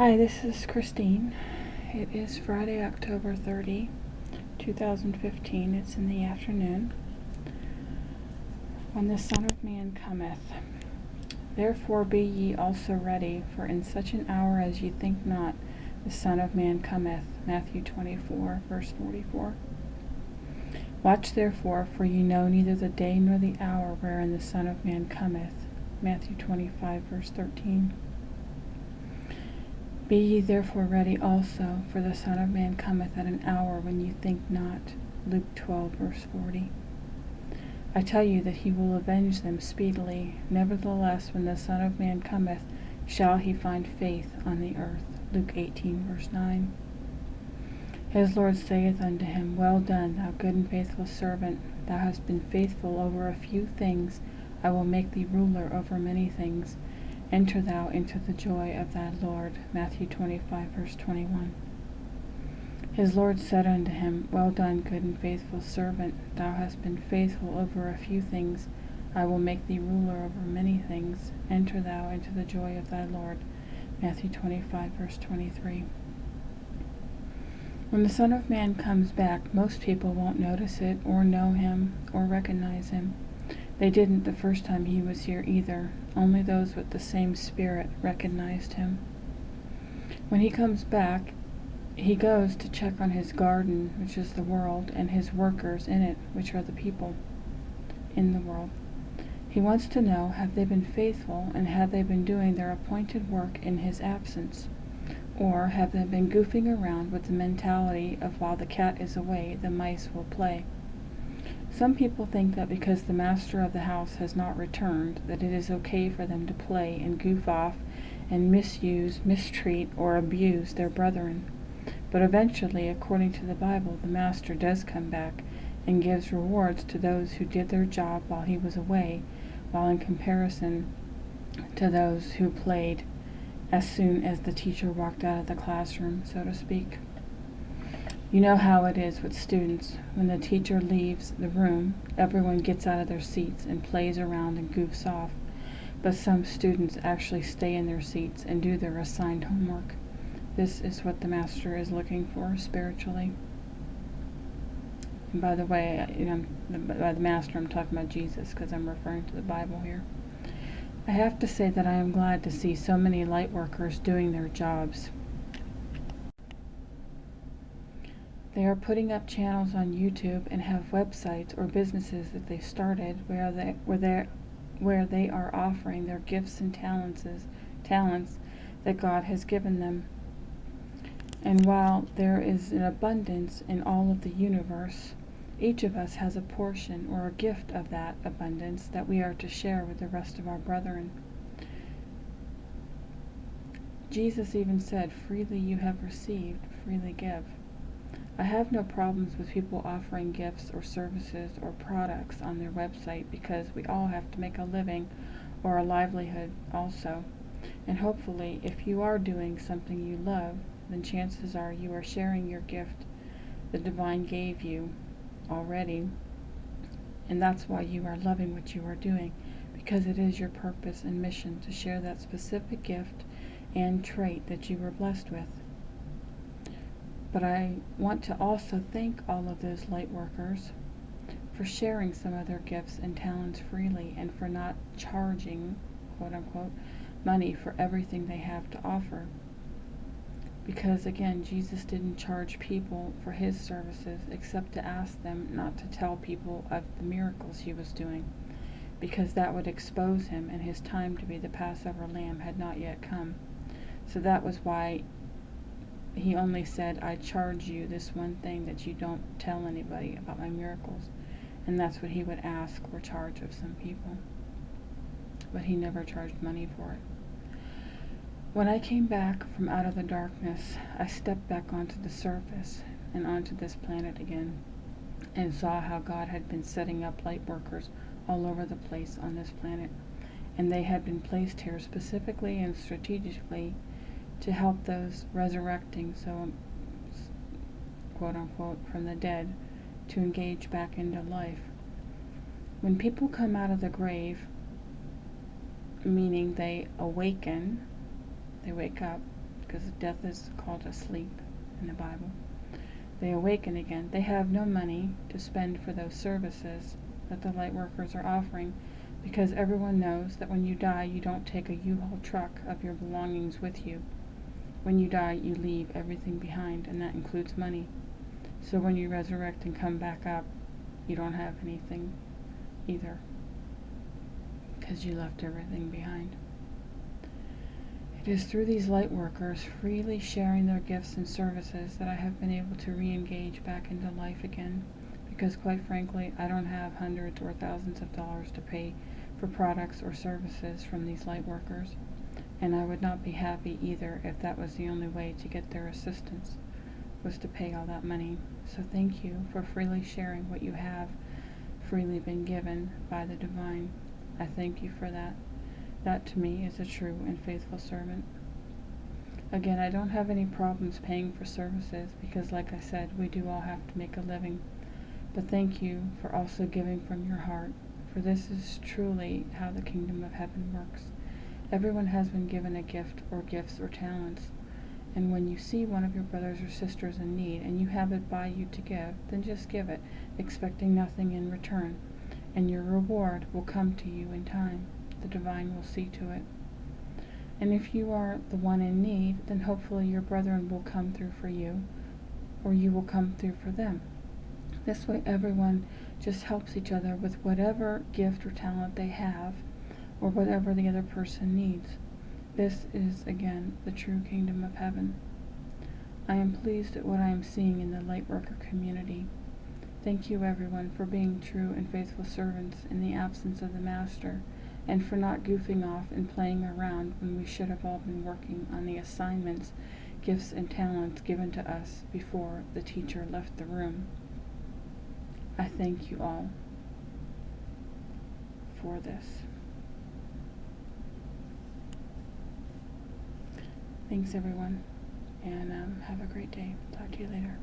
Hi, this is Christine. It is Friday, October 30, 2015. It's in the afternoon. When the Son of Man cometh. Therefore be ye also ready, for in such an hour as ye think not, the Son of Man cometh. Matthew 24, verse 44. Watch therefore, for ye know neither the day nor the hour wherein the Son of Man cometh. Matthew 25, verse 13. Be ye therefore ready also, for the Son of Man cometh at an hour when ye think not. Luke 12, verse 40. I tell you that he will avenge them speedily. Nevertheless, when the Son of Man cometh, shall he find faith on the earth. Luke 18, verse 9. His Lord saith unto him, Well done, thou good and faithful servant. Thou hast been faithful over a few things. I will make thee ruler over many things. Enter thou into the joy of thy Lord. Matthew 25, verse 21. His Lord said unto him, Well done, good and faithful servant. Thou hast been faithful over a few things. I will make thee ruler over many things. Enter thou into the joy of thy Lord. Matthew 25, verse 23. When the Son of Man comes back, most people won't notice it, or know him, or recognize him. They didn't the first time he was here either. Only those with the same spirit recognized him. When he comes back, he goes to check on his garden, which is the world, and his workers in it, which are the people in the world. He wants to know, have they been faithful, and have they been doing their appointed work in his absence? Or have they been goofing around with the mentality of while the cat is away, the mice will play? Some people think that because the master of the house has not returned, that it is okay for them to play and goof off and misuse, mistreat, or abuse their brethren. But eventually, according to the Bible, the master does come back and gives rewards to those who did their job while he was away, while in comparison to those who played as soon as the teacher walked out of the classroom, so to speak. You know how it is with students. When the teacher leaves the room, everyone gets out of their seats and plays around and goofs off. But some students actually stay in their seats and do their assigned homework. This is what the master is looking for spiritually. And by the way, by the master I'm talking about Jesus, because I'm referring to the Bible here. I have to say that I am glad to see so many light workers doing their jobs. They are putting up channels on YouTube and have websites or businesses that they started where they are offering their gifts and talents that God has given them. And while there is an abundance in all of the universe, each of us has a portion or a gift of that abundance that we are to share with the rest of our brethren. Jesus even said, freely you have received, freely give. I have no problems with people offering gifts or services or products on their website, because we all have to make a living or a livelihood also. And hopefully, if you are doing something you love, then chances are you are sharing your gift the divine gave you already. And that's why you are loving what you are doing, because it is your purpose and mission to share that specific gift and trait that you were blessed with. But I want to also thank all of those light workers for sharing some of their gifts and talents freely, and for not charging, quote unquote, money for everything they have to offer. Because again, Jesus didn't charge people for his services except to ask them not to tell people of the miracles he was doing, because that would expose him, and his time to be the Passover lamb had not yet come. So that was why he only said, I charge you this one thing, that you don't tell anybody about my miracles. And that's what he would ask or charge of some people. But he never charged money for it. When I came back from out of the darkness, I stepped back onto the surface and onto this planet again, and saw how God had been setting up light workers all over the place on this planet. And they had been placed here specifically and strategically to help those resurrecting, so quote unquote, from the dead, to engage back into life. When people come out of the grave, meaning they awaken, they wake up, because death is called a sleep in the Bible. They awaken again. They have no money to spend for those services that the light workers are offering, because everyone knows that when you die, you don't take a U-Haul truck of your belongings with you. When you die, you leave everything behind, and that includes money. So when you resurrect and come back up, you don't have anything either, because you left everything behind. It is through these light workers freely sharing their gifts and services that I have been able to re-engage back into life again, because quite frankly, I don't have hundreds or thousands of dollars to pay for products or services from these light workers, and I would not be happy either if that was the only way to get their assistance, was to pay all that money. So thank you for freely sharing what you have freely been given by the divine. I thank you for that. That to me is a true and faithful servant. Again, I don't have any problems paying for services because, like I said, we do all have to make a living. But thank you for also giving from your heart, for this is truly how the kingdom of heaven works. Everyone has been given a gift or gifts or talents, and when you see one of your brothers or sisters in need and you have it by you to give, then just give it, expecting nothing in return, and your reward will come to you in time. The divine will see to it. And if you are the one in need, then hopefully your brethren will come through for you, or you will come through for them. This way everyone just helps each other with whatever gift or talent they have, or whatever the other person needs. This is, again, the true kingdom of heaven. I am pleased at what I am seeing in the lightworker community. Thank you, everyone, for being true and faithful servants in the absence of the Master, and for not goofing off and playing around when we should have all been working on the assignments, gifts, and talents given to us before the teacher left the room. I thank you all for this. Thanks, everyone, and have a great day. Talk to you later.